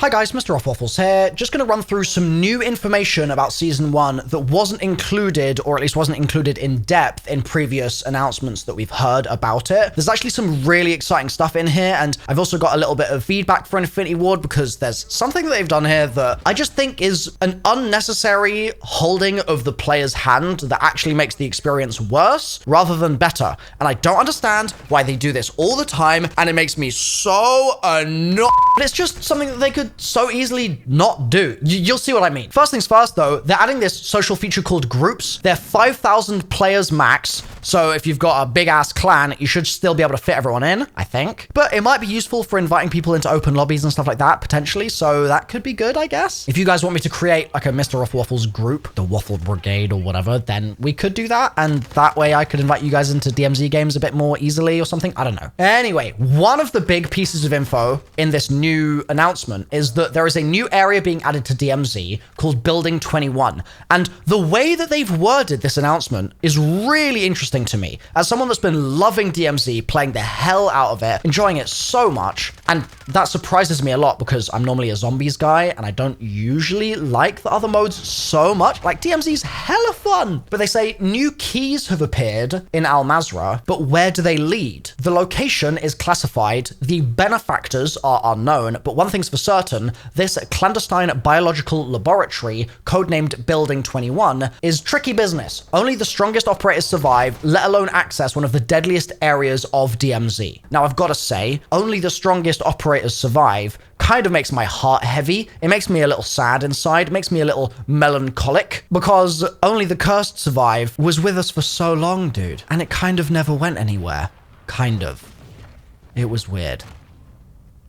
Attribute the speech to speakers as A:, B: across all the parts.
A: Hi guys, MrRoflWaffles here. Just going to run through some new information about Season 1 that wasn't included, or at least wasn't included in depth in previous announcements that we've heard about it. There's actually some really exciting stuff in here, and I've also got a little bit of feedback for Infinity Ward because there's something that they've done here that I just think is an unnecessary holding of the player's hand that actually makes the experience worse rather than better. And I don't understand why they do this all the time, and it makes me so annoyed. But it's just something that they could so easily not do. You'll see what I mean. First things first though, they're adding this social feature called groups. They're 5,000 players max. So if you've got a big ass clan, you should still be able to fit everyone in, I think. But it might be useful for inviting people into open lobbies and stuff like that, potentially. So that could be good, I guess. If you guys want me to create like a MrRoflWaffles group, the Waffle Brigade or whatever, then we could do that. And that way I could invite you guys into DMZ games a bit more easily or something. I don't know. Anyway, one of the big pieces of info in this new announcement is that there is a new area being added to DMZ called Building 21. And the way that they've worded this announcement is really interesting to me. As someone that's been loving DMZ, playing the hell out of it, enjoying it so much, and that surprises me a lot because I'm normally a zombies guy and I don't usually like the other modes so much. Like DMZ's hella fun. But they say new keys have appeared in Al Mazrah, but where do they lead? The location is classified, the benefactors are unknown, but one thing's for certain, this clandestine biological laboratory, codenamed Building 21, is tricky business. Only the strongest operators survive, let alone access one of the deadliest areas of DMZ. Now, I've got to say, only the strongest operators survive kind of makes my heart heavy. It makes me a little sad inside. It makes me a little melancholic because only the cursed survive was with us for so long, dude. And it kind of never went anywhere. Kind of. It was weird.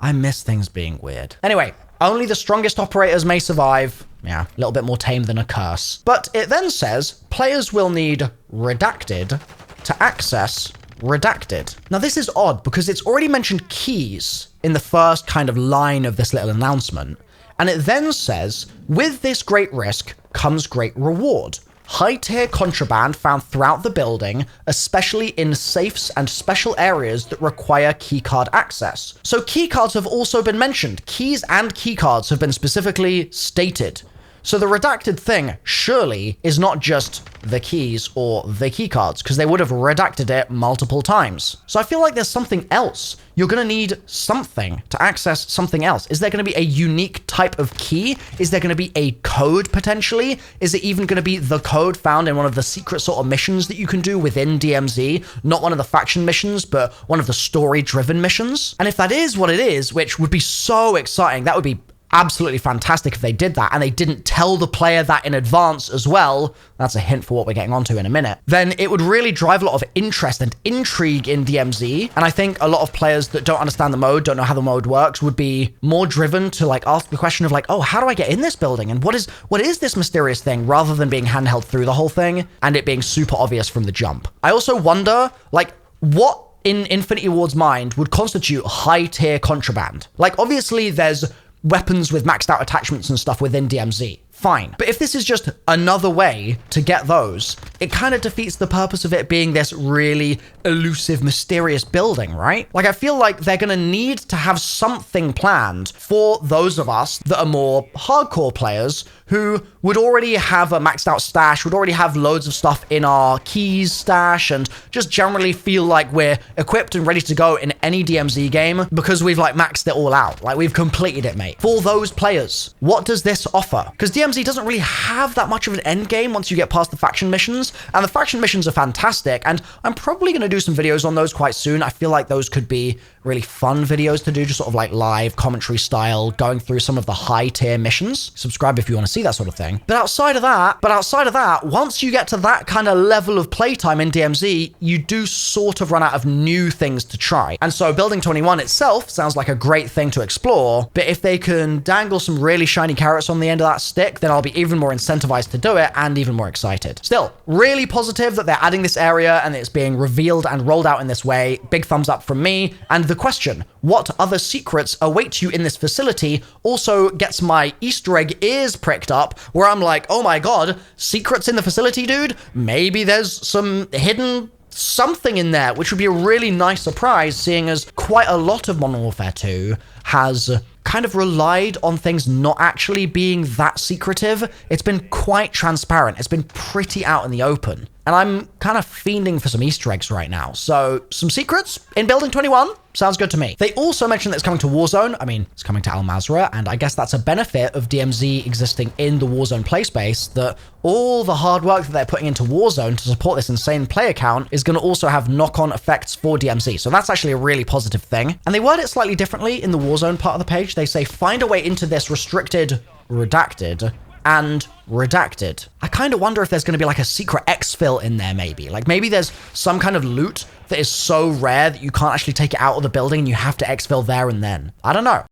A: I miss things being weird. Anyway, only the strongest operators may survive. Yeah, a little bit more tame than a curse. But it then says players will need redacted to access redacted. Now this is odd because it's already mentioned keys in the first kind of line of this little announcement. And it then says, with this great risk comes great reward. High-tier contraband found throughout the building, especially in safes and special areas that require keycard access. So keycards have also been mentioned. Keys and keycards have been specifically stated. So the redacted thing, surely, is not just the keys or the keycards, because they would have redacted it multiple times. So I feel like there's something else. You're going to need something to access something else. Is there going to be a unique type of key? Is there going to be a code, potentially? Is it even going to be the code found in one of the secret sort of missions that you can do within DMZ? Not one of the faction missions, but one of the story-driven missions? And if that is what it is, which would be so exciting, that would be absolutely fantastic if they did that, and they didn't tell the player that in advance as well, that's a hint for what we're getting onto in a minute, then it would really drive a lot of interest and intrigue in DMZ. And I think a lot of players that don't understand the mode, don't know how the mode works, would be more driven to like ask the question of like, oh, how do I get in this building? And what is this mysterious thing, rather than being handheld through the whole thing and it being super obvious from the jump. I also wonder, like, what in Infinity Ward's mind would constitute high-tier contraband? Like, obviously there's weapons with maxed out attachments and stuff within DMZ. Fine. But if this is just another way to get those, it kind of defeats the purpose of it being this really elusive, mysterious building, right? Like, I feel like they're going to need to have something planned for those of us that are more hardcore players who would already have a maxed out stash, would already have loads of stuff in our keys stash, and just generally feel like we're equipped and ready to go in any DMZ game because we've like maxed it all out. Like, we've completed it, mate. For those players, what does this offer? Because DMZ doesn't really have that much of an end game once you get past the faction missions, and the faction missions are fantastic, and I'm probably going to do some videos on those quite soon. I feel like those could be really fun videos to do, just sort of like live commentary style, going through some of the high tier missions. Subscribe if you want to see that sort of thing. But outside of that, once you get to that kind of level of playtime in DMZ, you do sort of run out of new things to try. And so Building 21 itself sounds like a great thing to explore, but if they can dangle some really shiny carrots on the end of that stick, then I'll be even more incentivized to do it and even more excited. Still, really positive that they're adding this area and it's being revealed and rolled out in this way. Big thumbs up from me. And the question, what other secrets await you in this facility, also gets my Easter egg ears pricked up, where I'm like, oh my god, secrets in the facility, dude? Maybe there's some hidden something in there, which would be a really nice surprise, seeing as quite a lot of Modern Warfare 2 has kind of relied on things not actually being that secretive. It's been quite transparent. It's been pretty out in the open. And I'm kind of fiending for some Easter eggs right now. So some secrets in Building 21 sounds good to me. They also mentioned that it's coming to Warzone. I mean, it's coming to Al Mazrah, and I guess that's a benefit of DMZ existing in the Warzone play space, that all the hard work that they're putting into Warzone to support this insane player count is going to also have knock-on effects for DMZ. So that's actually a really positive thing. And they word it slightly differently in the Warzone part of the page. They say, find a way into this restricted, redacted, and redacted. I kind of wonder if there's going to be like a secret exfil in there maybe. Like maybe there's some kind of loot that is so rare that you can't actually take it out of the building and you have to exfil there and then. I don't know.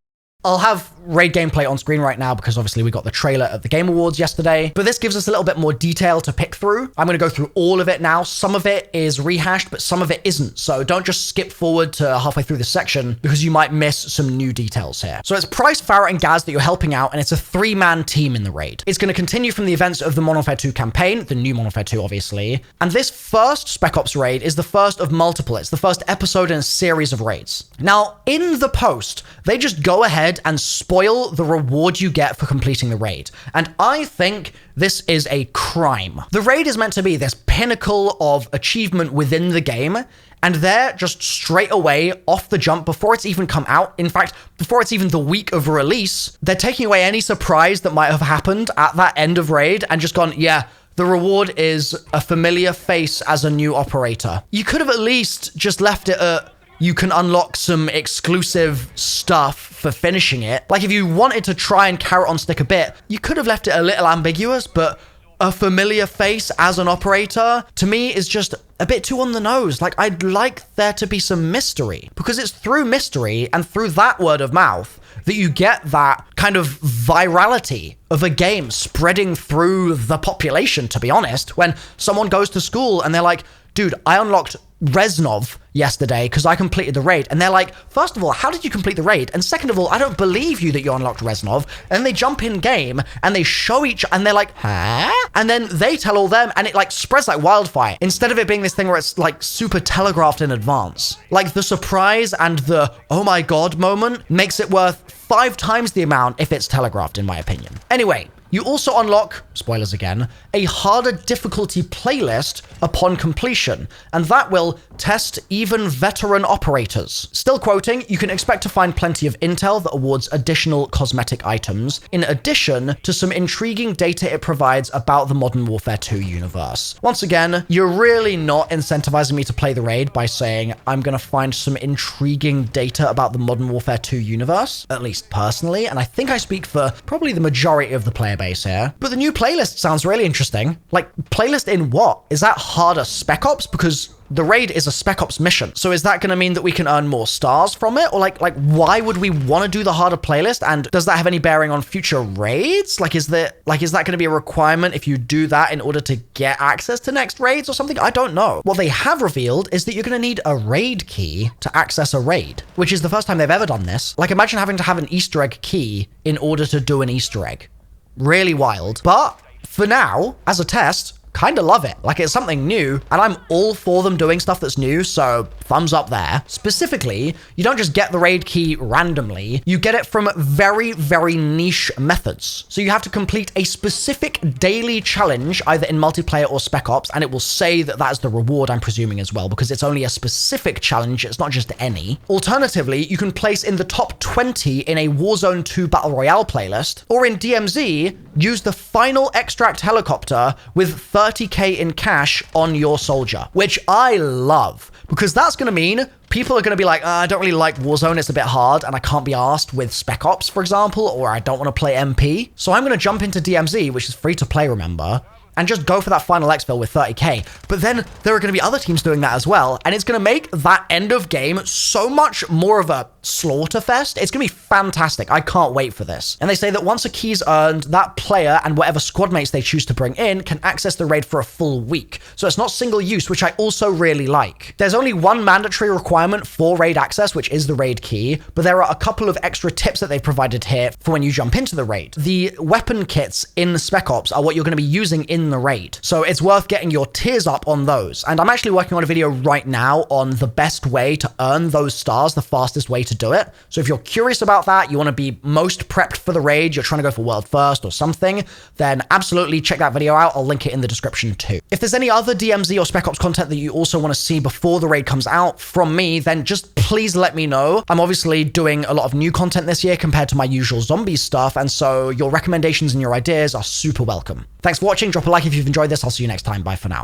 A: I'll have raid gameplay on screen right now because obviously we got the trailer at the Game Awards yesterday, but this gives us a little bit more detail to pick through. I'm going to go through all of it now. Some of it is rehashed, but some of it isn't. So don't just skip forward to halfway through the section because you might miss some new details here. So it's Price, Farrah, and Gaz that you're helping out, and it's a 3-man team in the raid. It's going to continue from the events of the Modern Warfare 2 campaign, the new Modern Warfare 2 obviously, and this first Spec Ops raid is the first of multiple. It's the first episode in a series of raids. Now, in the post, they just go ahead and spoil the reward you get for completing the raid. And I think this is a crime. The raid is meant to be this pinnacle of achievement within the game, and they're just straight away off the jump before it's even come out. In fact, before it's even the week of release, they're taking away any surprise that might have happened at that end of raid and just gone, yeah, the reward is a familiar face as a new operator. You could have at least just left it at, you can unlock some exclusive stuff for finishing it. Like if you wanted to try and carrot on stick a bit, you could have left it a little ambiguous, but a familiar face as an operator, to me, is just a bit too on the nose. Like, I'd like there to be some mystery, because it's through mystery and through that word of mouth that you get that kind of virality of a game spreading through the population, to be honest. When someone goes to school and they're like, dude, I unlocked Reznov yesterday because I completed the raid. And they're like, first of all, how did you complete the raid? And second of all, I don't believe you that you unlocked Reznov. And they jump in game and they show each, and they're like, huh? And then they tell all them, and it like spreads like wildfire. Instead of it being this thing where it's like super telegraphed in advance. Like the surprise and the, oh my God moment makes it worth 5 times the amount if it's telegraphed, in my opinion. Anyway, you also unlock, spoilers again, a harder difficulty playlist upon completion, and that will test even veteran operators. Still quoting, you can expect to find plenty of intel that awards additional cosmetic items, in addition to some intriguing data it provides about the Modern Warfare 2 universe. Once again, you're really not incentivizing me to play the raid by saying I'm gonna find some intriguing data about the Modern Warfare 2 universe, at least personally, and I think I speak for probably the majority of the player base here. But the new playlist sounds really interesting. Like, playlist in what? Is that harder Spec Ops? Because the raid is a Spec Ops mission. So is that going to mean that we can earn more stars from it? Or like why would we want to do the harder playlist? And does that have any bearing on future raids? Is that going to be a requirement if you do that in order to get access to next raids or something? I don't know. What they have revealed is that you're going to need a raid key to access a raid, which is the first time they've ever done this. Like, imagine having to have an Easter egg key in order to do an Easter egg. Really wild. But for now, as a test, kind of love it. Like, it's something new, and I'm all for them doing stuff that's new, so thumbs up there. Specifically, you don't just get the raid key randomly, you get it from very, very niche methods. So you have to complete a specific daily challenge, either in multiplayer or Spec Ops, and it will say that that's the reward, I'm presuming as well, because it's only a specific challenge, it's not just any. Alternatively, you can place in the top 20 in a Warzone 2 Battle Royale playlist, or in DMZ, use the final extract helicopter with 30k in cash on your soldier, which I love, because that's going to mean people are going to be like, I don't really like Warzone, it's a bit hard, and I can't be asked with Spec Ops, for example, or I don't want to play MP. So I'm going to jump into DMZ, which is free to play, remember, and just go for that final exfil with 30k. But then there are going to be other teams doing that as well, and it's going to make that end of game so much more of a slaughter fest. It's going to be fantastic. I can't wait for this. And they say that once a key's earned, that player and whatever squad mates they choose to bring in can access the raid for a full week. So it's not single use, which I also really like. There's only one mandatory requirement for raid access, which is the raid key, but there are a couple of extra tips that they've provided here for when you jump into the raid. The weapon kits in Spec Ops are what you're going to be using in in the raid. So it's worth getting your tiers up on those. And I'm actually working on a video right now on the best way to earn those stars, the fastest way to do it. So if you're curious about that, you want to be most prepped for the raid, you're trying to go for world first or something, then absolutely check that video out. I'll link it in the description too. If there's any other DMZ or Spec Ops content that you also want to see before the raid comes out from me, then just please let me know. I'm obviously doing a lot of new content this year compared to my usual zombie stuff, and so your recommendations and your ideas are super welcome. Thanks for watching. Drop a like if you've enjoyed this. I'll see you next time. Bye for now.